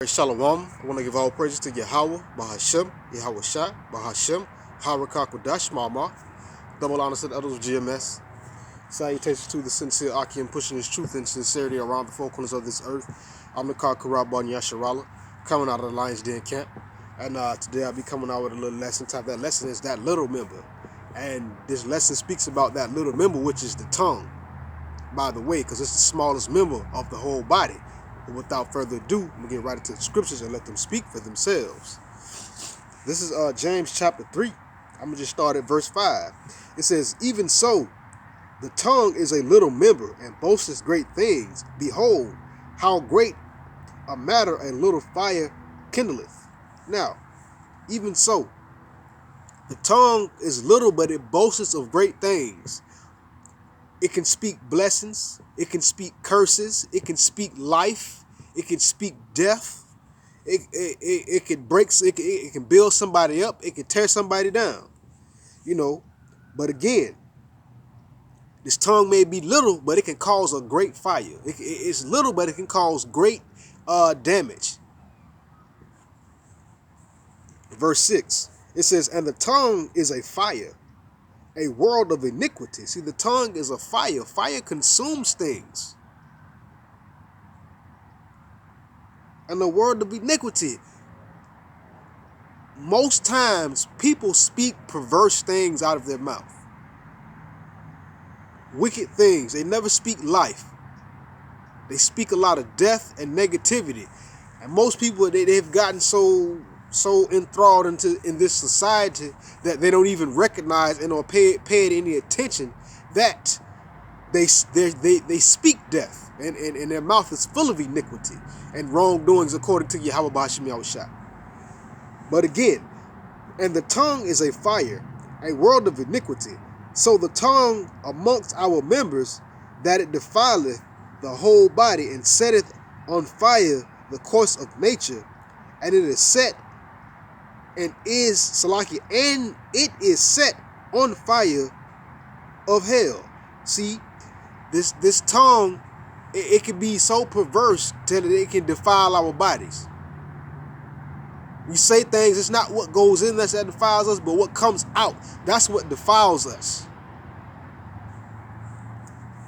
Shalom. I want to give all praises to Yahweh, Bahashem, Yahweh Shai, Bahashem, Harakakodash, Mama. Double honors to the others of GMS. Salutations to the sincere Akim pushing his truth and sincerity around the four corners of this earth. I'm the Car Karabban Yasharala, coming out of the Lions Den camp. And today I'll be coming out with a little lesson. Type that lesson is that little member. And this lesson speaks about that little member, which is the tongue, by the way, because it's the smallest member of the whole body. But without further ado, I'm going to get right into the scriptures and let them speak for themselves. This is James chapter 3. I'm going to just start at verse 5. It says, "Even so, the tongue is a little member and boasteth great things. Behold, how great a matter a little fire kindleth." Now, even so, the tongue is little, but it boasts of great things. It can speak blessings. It can speak curses. It can speak life. It can speak death. It can break. It can build somebody up. It can tear somebody down. But again, this tongue may be little, but it can cause a great fire. It's little, but it can cause great damage. Verse 6, it says, "And the tongue is a fire, a world of iniquity." See, the tongue is a fire. Fire consumes things. And the world of iniquity. Most times, people speak perverse things out of their mouth. Wicked things. They never speak life. They speak a lot of death and negativity. And most people, they've gotten so enthralled in this society that they don't even recognize and or pay it any attention that they speak death and their mouth is full of iniquity and wrongdoings according to Yahweh Bahashim Yahushua. But again, "And the tongue is a fire, a world of iniquity. So the tongue amongst our members, that it defileth the whole body and setteth on fire the course of nature, and it is set and is Salaki, and it is set on fire of hell." See, this tongue, it can be so perverse that it can defile our bodies. We say things, it's not what goes in us that defiles us, but what comes out. That's what defiles us.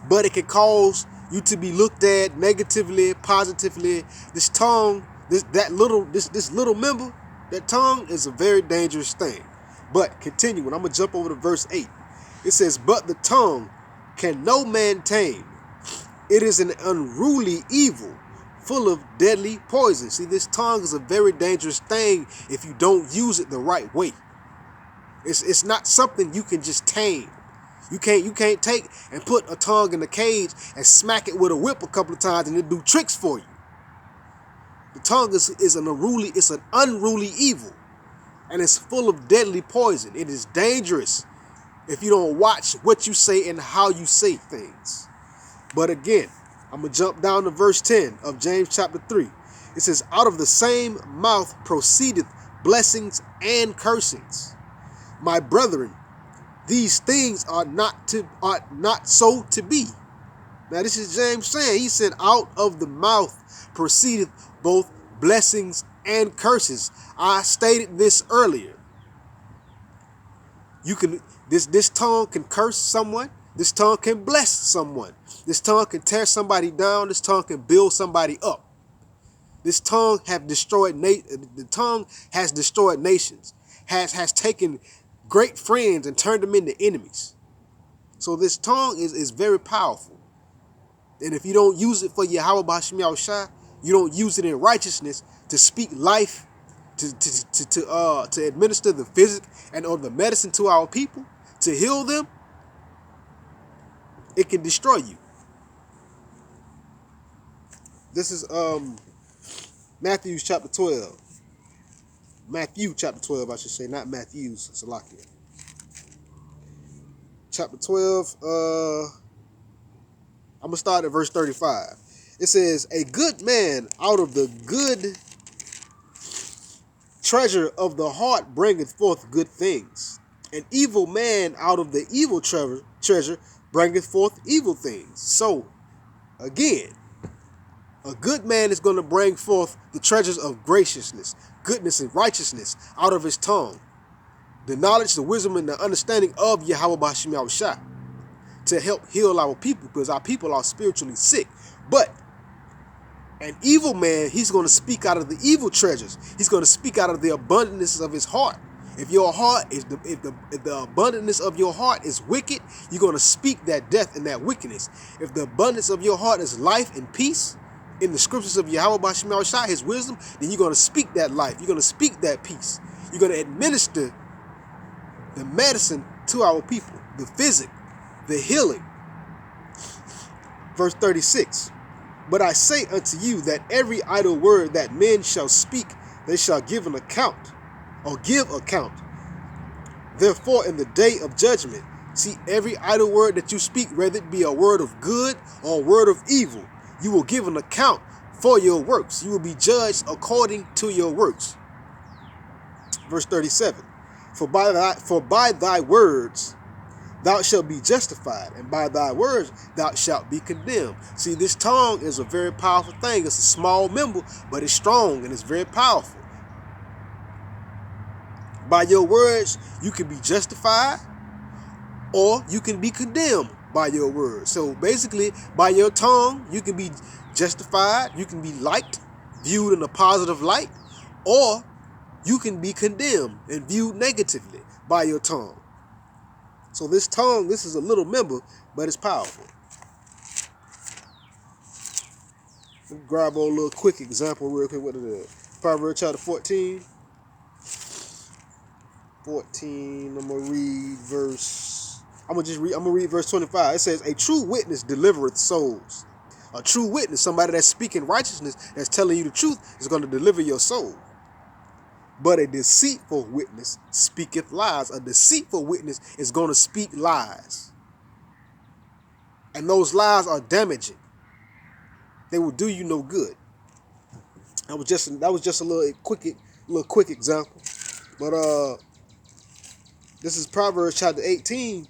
But it can cause you to be looked at negatively, positively. This tongue, this little member, that tongue is a very dangerous thing. But continuing, I'm going to jump over to verse 8. It says, "But the tongue can no man tame. It is an unruly evil, full of deadly poison." See, this tongue is a very dangerous thing if you don't use it the right way. It's not something you can just tame. You can't take and put a tongue in a cage and smack it with a whip a couple of times and it do tricks for you. The tongue is an unruly evil, and it's full of deadly poison. It is dangerous if you don't watch what you say and how you say things. But again, I'm going to jump down to verse 10 of James chapter 3. It says, "Out of the same mouth proceedeth blessings and cursings. My brethren, these things are not so to be." Now this is James saying. He said, out of the mouth proceedeth both blessings and curses. I stated this earlier. This tongue can curse someone. This tongue can bless someone. This tongue can tear somebody down. This tongue can build somebody up. This tongue has destroyed nations. Has taken great friends and turned them into enemies. So this tongue is very powerful. And if you don't use it for Yahweh Bahashim Yahushua, you don't use it in righteousness to speak life, to administer the physic and or the medicine to our people, to heal them, it can destroy you. This is Matthew chapter 12. Matthew chapter 12, I should say, not Matthew's, Salakia. Chapter 12, I'm going to start at verse 35. It says, "A good man out of the good treasure of the heart bringeth forth good things. An evil man out of the evil treasure bringeth forth evil things." So, again, A good man is going to bring forth the treasures of graciousness, goodness, and righteousness out of his tongue. The knowledge, the wisdom, and the understanding of Yahweh B'Hashem Yahushua to help heal our people, because our people are spiritually sick. But an evil man, he's going to speak out of the evil treasures. He's going to speak out of the abundance of his heart. If your heart is if the abundance of your heart is wicked, you're going to speak that death and that wickedness. If the abundance of your heart is life and peace, in the scriptures of Yahweh B'Hashem Yahushua, his wisdom, then you're going to speak that life. You're going to speak that peace. You're going to administer the medicine to our people, the physic, the healing. Verse 36. But I say unto you that every idle word that men shall speak, they shall give an account, or give account. Therefore, in the day of judgment, see, every idle word that you speak, whether it be a word of good or a word of evil, you will give an account for your works. You will be judged according to your works. Verse 37. For by thy words thou shalt be justified, and by thy words thou shalt be condemned. See, this tongue is a very powerful thing. It's a small member, but it's strong and it's very powerful. By your words, you can be justified, or you can be condemned by your words. So basically, by your tongue, you can be justified, you can be liked, viewed in a positive light, or you can be condemned and viewed negatively by your tongue. So this tongue, this is a little member, but it's powerful. Let me grab a little quick example real quick what it is. Proverbs chapter 14. I'm gonna read verse 25. It says, a true witness delivereth souls. A true witness, somebody that's speaking righteousness, that's telling you the truth, is going to deliver your soul. But a deceitful witness speaketh lies. A deceitful witness is going to speak lies. And those lies are damaging. They will do you no good. That was just a little quick example. But this is Proverbs chapter 18.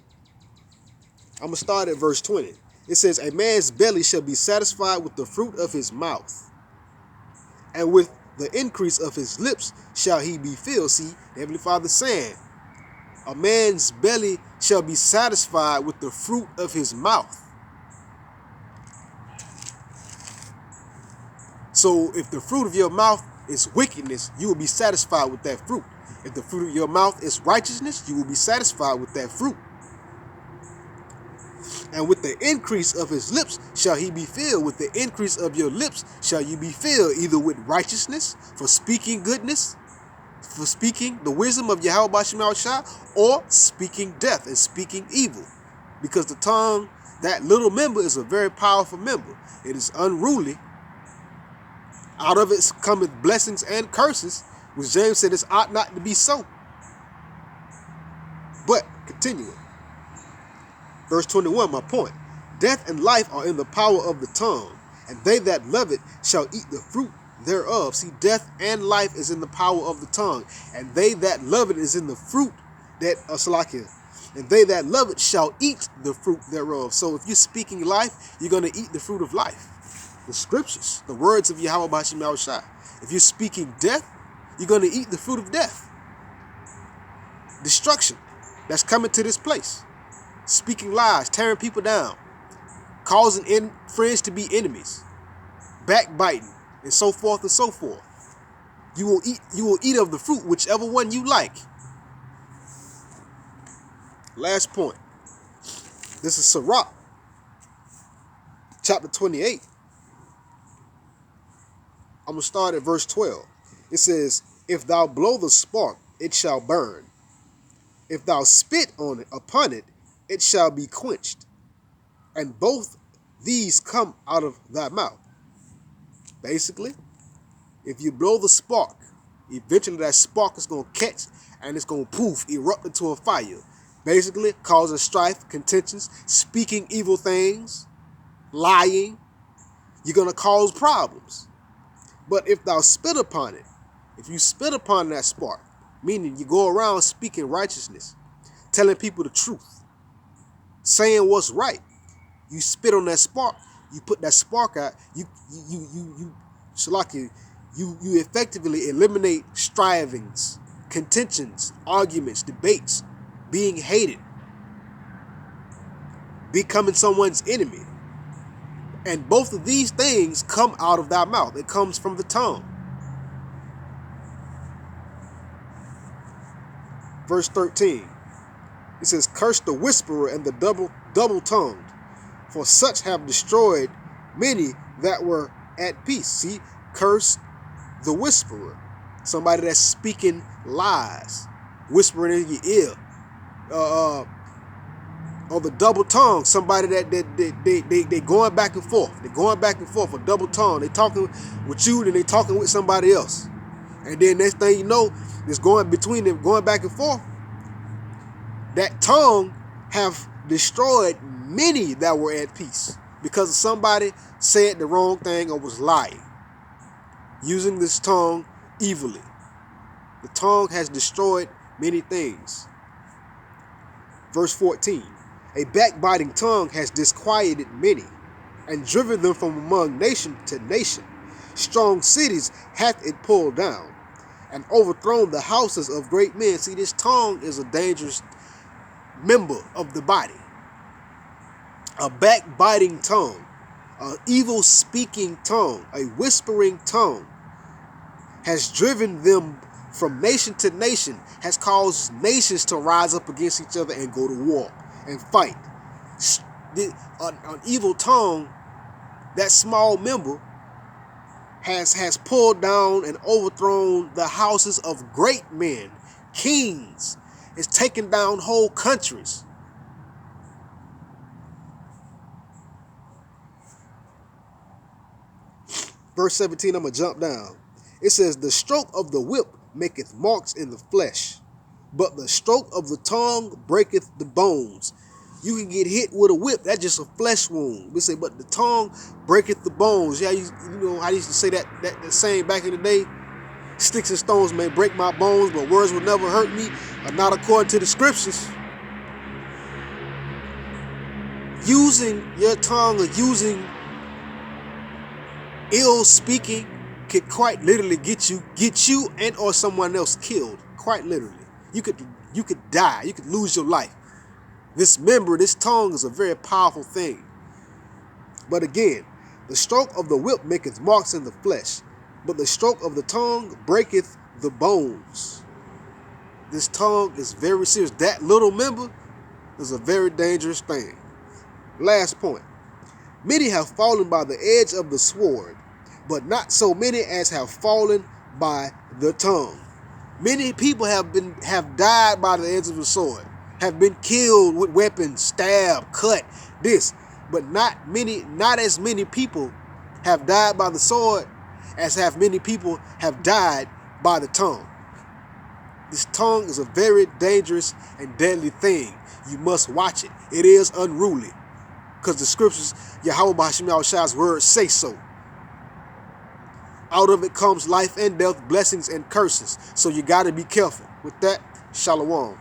I'm going to start at verse 20. It says, a man's belly shall be satisfied with the fruit of his mouth, and with the increase of his lips shall he be filled. See, the Heavenly Father saying, a man's belly shall be satisfied with the fruit of his mouth. So if the fruit of your mouth is wickedness, you will be satisfied with that fruit. If the fruit of your mouth is righteousness, you will be satisfied with that fruit. And with the increase of his lips shall he be filled. With the increase of your lips shall you be filled, either with righteousness, for speaking goodness, for speaking the wisdom of Yahweh B'Hashem Yahushua, or speaking death and speaking evil. Because the tongue, that little member, is a very powerful member. It is unruly. Out of it cometh blessings and curses, which James said this ought not to be so. But, continuing. Verse 21, my point. Death and life are in the power of the tongue, and they that love it shall eat the fruit thereof. See, death and life is in the power of the tongue, and they that love it is in the fruit that, and they that love it shall eat the fruit thereof. So if you're speaking life, you're going to eat the fruit of life. The scriptures, the words of Yahweh B'Hashem Yahushua. If you're speaking death, you're going to eat the fruit of death. Destruction that's coming to this place. Speaking lies, tearing people down, causing friends to be enemies, backbiting, and so forth and so forth. You will eat of the fruit, whichever one you like. Last point. This is Sirach, chapter 28. I'm going to start at verse 12. It says, if thou blow the spark, it shall burn. If thou spit upon it, it shall be quenched. And both these come out of thy mouth. Basically, if you blow the spark, eventually that spark is going to catch and it's going to poof, erupt into a fire. Basically, causing strife, contentions, speaking evil things, lying. You're going to cause problems. But if thou spit upon it, if you spit upon that spark, meaning you go around speaking righteousness, telling people the truth, saying what's right, you spit on that spark, you put that spark out, Shalaki, you effectively eliminate strivings, contentions, arguments, debates, being hated, becoming someone's enemy. And both of these things come out of thy mouth. It comes from the tongue. Verse 13, it says, curse the whisperer and the double-tongued, for such have destroyed many that were at peace. See, curse the whisperer, somebody that's speaking lies, whispering in your ear. Or the double tongue, somebody that they going back and forth. They're going back and forth, a double tongue. They talking with you, then they talking with somebody else. And then next thing you know, it's going between them, going back and forth. That tongue have destroyed many that were at peace because somebody said the wrong thing or was lying, using this tongue evilly. The tongue has destroyed many things. Verse 14, a backbiting tongue has disquieted many, and driven them from among nation to nation. Strong cities hath it pulled down, and overthrown the houses of great men. See, this tongue is a dangerous member of the body. A backbiting tongue, an evil speaking tongue, a whispering tongue has driven them from nation to nation, has caused nations to rise up against each other and go to war and fight. An evil tongue, that small member, has pulled down and overthrown the houses of great men, kings. It's taken down whole countries. Verse 17, I'm going to jump down. It says, the stroke of the whip maketh marks in the flesh, but the stroke of the tongue breaketh the bones. You can get hit with a whip. That's just a flesh wound. We say, but the tongue breaketh the bones. Yeah, you know, I used to say that saying back in the day. Sticks and stones may break my bones, but words will never hurt me, or not according to the scriptures. Using your tongue or using ill speaking could quite literally get you and or someone else killed. Quite literally. You could die. You could lose your life. This tongue is a very powerful thing. But again, the stroke of the whip maketh marks in the flesh, but the stroke of the tongue breaketh the bones. This tongue is very serious. That little member is a very dangerous thing. Last point. Many have fallen by the edge of the sword, but not so many as have fallen by the tongue. Many people have died by the edge of the sword, have been killed with weapons, stabbed, cut, this. But not as many people have died by the sword as have many people have died by the tongue. This tongue is a very dangerous and deadly thing. You must watch it. It is unruly. Because the scriptures, Yahweh B'Hashem Yahushua's words say so. Out of it comes life and death, blessings and curses. So you got to be careful. With that, Shalom.